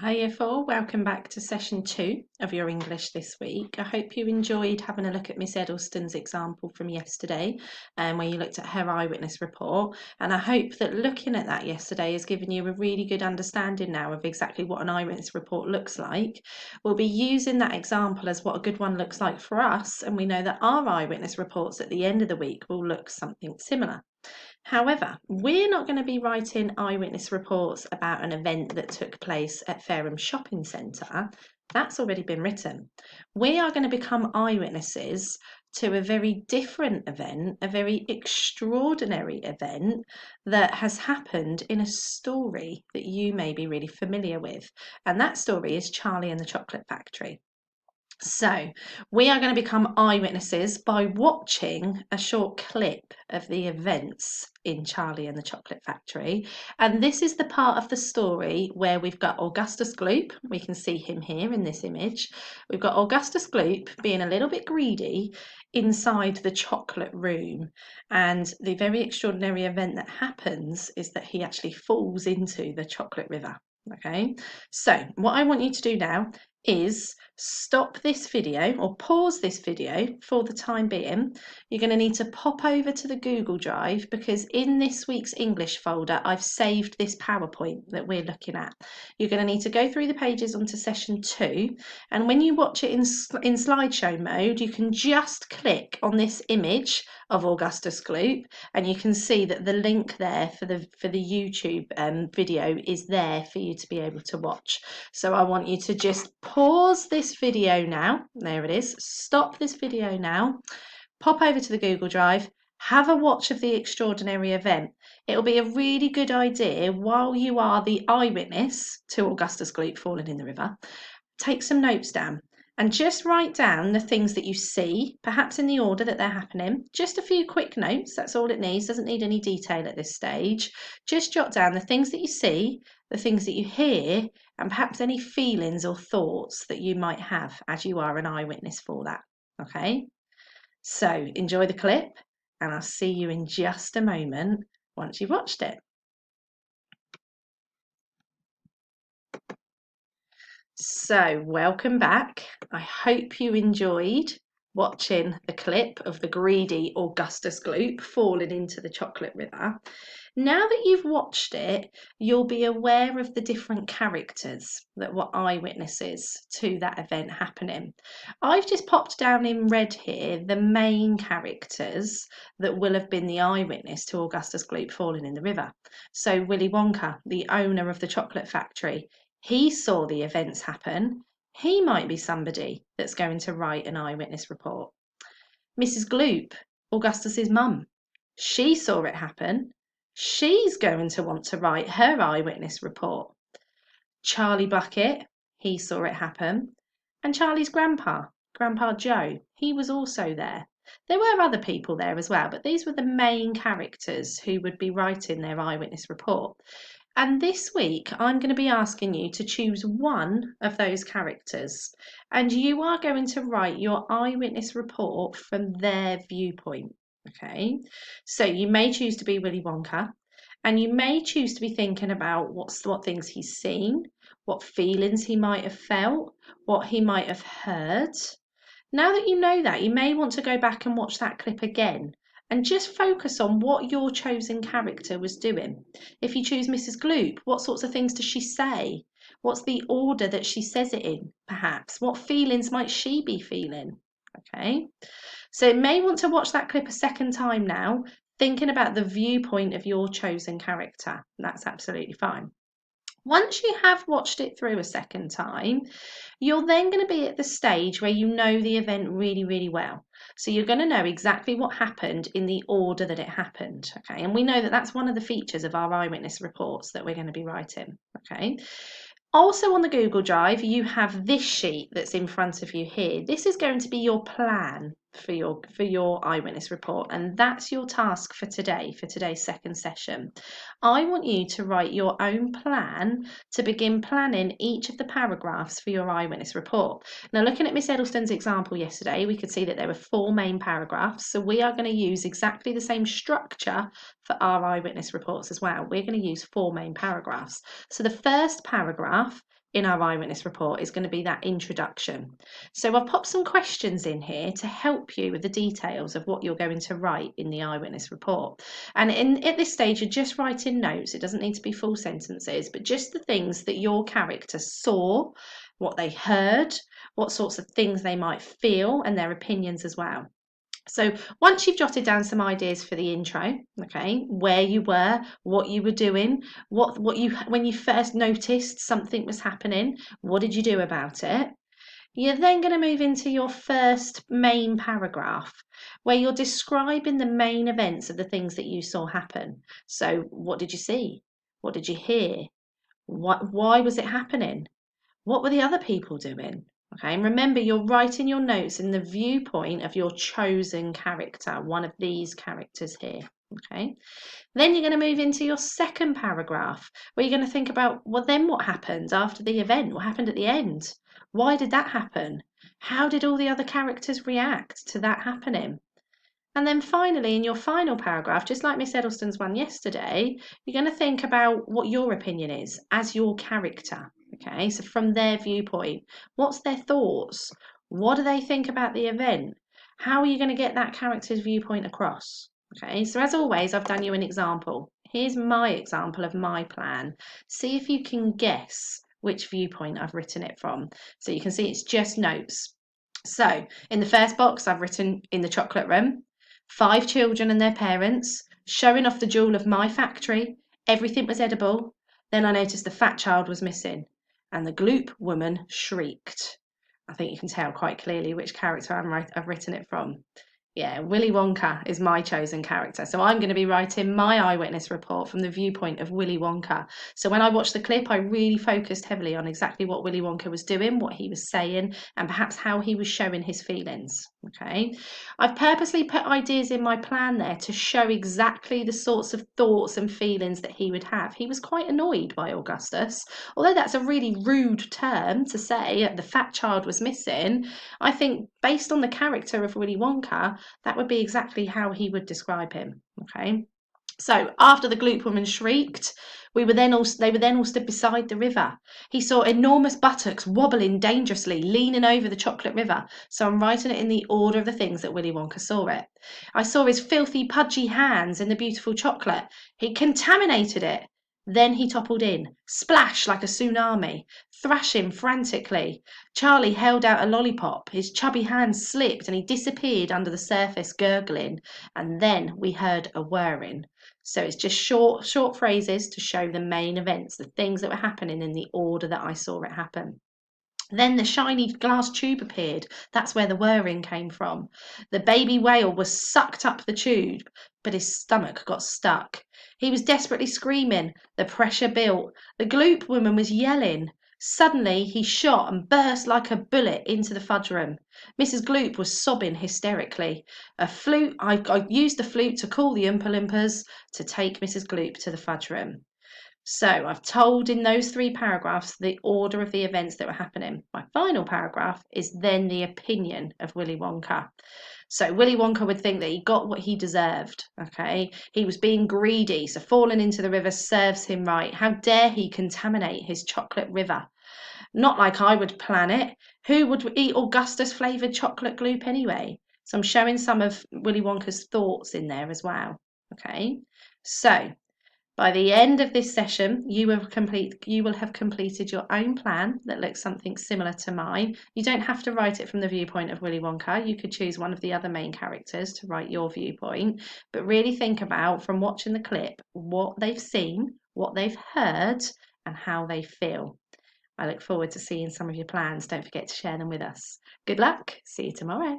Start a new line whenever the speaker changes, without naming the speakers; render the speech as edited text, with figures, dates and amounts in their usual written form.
Hi Year 4, welcome back to session 2 of your English this week. I hope you enjoyed having a look at Miss Eddleston's example from yesterday where you looked at her eyewitness report, and I hope that looking at that yesterday has given you a really good understanding now of exactly what an eyewitness report looks like. We'll be using that example as what a good one looks like for us, and we know that our eyewitness reports at the end of the week will look something similar. However, we're not going to be writing eyewitness reports about an event that took place at Fareham Shopping Centre. That's already been written. We are going to become eyewitnesses to a very different event, a very extraordinary event that has happened in a story that you may be really familiar with. And that story is Charlie and the Chocolate Factory. So, we are going to become eyewitnesses by watching a short clip of the events in Charlie and the Chocolate Factory. And this is the part of the story where we've got Augustus Gloop. We can see him here in this image. We've got Augustus Gloop being a little bit greedy inside the chocolate room. And the very extraordinary event that happens is that he actually falls into the chocolate river. Okay, so what I want you to do now is stop this video or pause this video for the time being. You're going to need to pop over to the Google Drive because in this week's English folder I've saved this PowerPoint that we're looking at. You're going to need to go through the pages onto session 2, and when you watch it in slideshow mode you can just click on this image of Augustus Gloop and you can see that the link there for the YouTube video is there for you to be able to watch. So I want you to just pause this video now. There it is. Stop this video now. Pop over to the Google Drive. Have a watch of the extraordinary event. It'll be a really good idea while you are the eyewitness to Augustus Gloop falling in the river. Take some notes down and just write down the things that you see, perhaps in the order that they're happening. Just a few quick notes, that's all it needs, doesn't need any detail at this stage. Just jot down the things that you see, the things that you hear, and perhaps any feelings or thoughts that you might have as you are an eyewitness for that. Okay, so enjoy the clip and I'll see you in just a moment once you've watched it. So welcome back. I hope you enjoyed watching the clip of the greedy Augustus Gloop falling into the chocolate river. Now that you've watched it, you'll be aware of the different characters that were eyewitnesses to that event happening. I've just popped down in red here the main characters that will have been the eyewitness to Augustus Gloop falling in the river. So Willy Wonka, the owner of the chocolate factory, he saw the events happen. He might be somebody that's going to write an eyewitness report. Mrs. Gloop, Augustus's mum, she saw it happen. She's going to want to write her eyewitness report. Charlie Bucket, he saw it happen. And Charlie's grandpa, Grandpa Joe, he was also there. There were other people there as well, but these were the main characters who would be writing their eyewitness report. And this week, I'm going to be asking you to choose one of those characters, and you are going to write your eyewitness report from their viewpoint. Okay, so you may choose to be Willy Wonka, and you may choose to be thinking about what things he's seen, what feelings he might have felt, what he might have heard. Now that you know that, you may want to go back and watch that clip again and just focus on what your chosen character was doing. If you choose Mrs. Gloop, what sorts of things does she say? What's the order that she says it in, perhaps? What feelings might she be feeling? Okay, so you may want to watch that clip a second time now, thinking about the viewpoint of your chosen character. That's absolutely fine. Once you have watched it through a second time, you're then going to be at the stage where you know the event really, really well. So you're going to know exactly what happened in the order that it happened. Okay, and we know that that's one of the features of our eyewitness reports that we're going to be writing. Okay. Also on the Google Drive, you have this sheet that's in front of you here. This is going to be your plan. for your eyewitness report, and that's your task for today's second session. I want you to write your own plan to begin planning each of the paragraphs for your eyewitness report. Now, looking at Miss Eddleston's example yesterday, we could see that there were 4 main paragraphs, so we are going to use exactly the same structure for our eyewitness reports as well. We're going to use 4 main paragraphs. So the first paragraph in our eyewitness report is going to be that introduction. So I've popped some questions in here to help you with the details of what you're going to write in the eyewitness report. And at this stage, you're just writing notes. It doesn't need to be full sentences, but just the things that your character saw, what they heard, what sorts of things they might feel, and their opinions as well. So once you've jotted down some ideas for the intro, okay, where you were, what you were doing, when you first noticed something was happening, what did you do about it? You're then going to move into your first main paragraph where you're describing the main events of the things that you saw happen. So what did you see? What did you hear? Why was it happening? What were the other people doing? Okay, and remember, you're writing your notes in the viewpoint of your chosen character, one of these characters here. Okay, then you're going to move into your second paragraph where you're going to think about, well, then what happened after the event? What happened at the end? Why did that happen? How did all the other characters react to that happening? And then finally, in your final paragraph, just like Miss Eddleston's one yesterday, you're going to think about what your opinion is as your character. Okay, so from their viewpoint, what's their thoughts? What do they think about the event? How are you going to get that character's viewpoint across? Okay, so as always, I've done you an example. Here's my example of my plan. See if you can guess which viewpoint I've written it from. So you can see it's just notes. So in the first box, I've written in the chocolate room, 5 children and their parents, showing off the jewel of my factory. Everything was edible. Then I noticed the fat child was missing, and the gloop woman shrieked. I think you can tell quite clearly which character I've written it from. Yeah, Willy Wonka is my chosen character. So I'm going to be writing my eyewitness report from the viewpoint of Willy Wonka. So when I watched the clip, I really focused heavily on exactly what Willy Wonka was doing, what he was saying, and perhaps how he was showing his feelings. Okay, I've purposely put ideas in my plan there to show exactly the sorts of thoughts and feelings that he would have. He was quite annoyed by Augustus. Although that's a really rude term to say, the fat child was missing, I think based on the character of Willy Wonka, that would be exactly how he would describe him. Okay. So after the gloop woman shrieked, they were then all stood beside the river. He saw enormous buttocks wobbling dangerously, leaning over the chocolate river. So I'm writing it in the order of the things that Willy Wonka saw it. I saw his filthy, pudgy hands in the beautiful chocolate. He contaminated it. Then he toppled in, splash like a tsunami, thrashing frantically. Charlie held out a lollipop. His chubby hands slipped and he disappeared under the surface, gurgling. And then we heard a whirring. So it's just short phrases to show the main events, the things that were happening in the order that I saw it happen. Then the shiny glass tube appeared. That's where the whirring came from. The baby whale was sucked up the tube, but his stomach got stuck. He was desperately screaming. The pressure built. The gloop woman was yelling. Suddenly, he shot and burst like a bullet into the fudge room. Mrs. Gloop was sobbing hysterically. I used the flute to call the Oompa Loompas to take Mrs. Gloop to the fudge room. So I've told in those 3 paragraphs the order of the events that were happening. My final paragraph is then the opinion of Willy Wonka. So Willy Wonka would think that he got what he deserved, okay? He was being greedy, so falling into the river serves him right. How dare he contaminate his chocolate river? Not like I would plan it. Who would eat Augustus flavoured chocolate gloop anyway? So I'm showing some of Willy Wonka's thoughts in there as well, okay? So by the end of this session, you will have completed your own plan that looks something similar to mine. You don't have to write it from the viewpoint of Willy Wonka. You could choose one of the other main characters to write your viewpoint, but really think about, from watching the clip, what they've seen, what they've heard, and how they feel. I look forward to seeing some of your plans. Don't forget to share them with us. Good luck. See you tomorrow.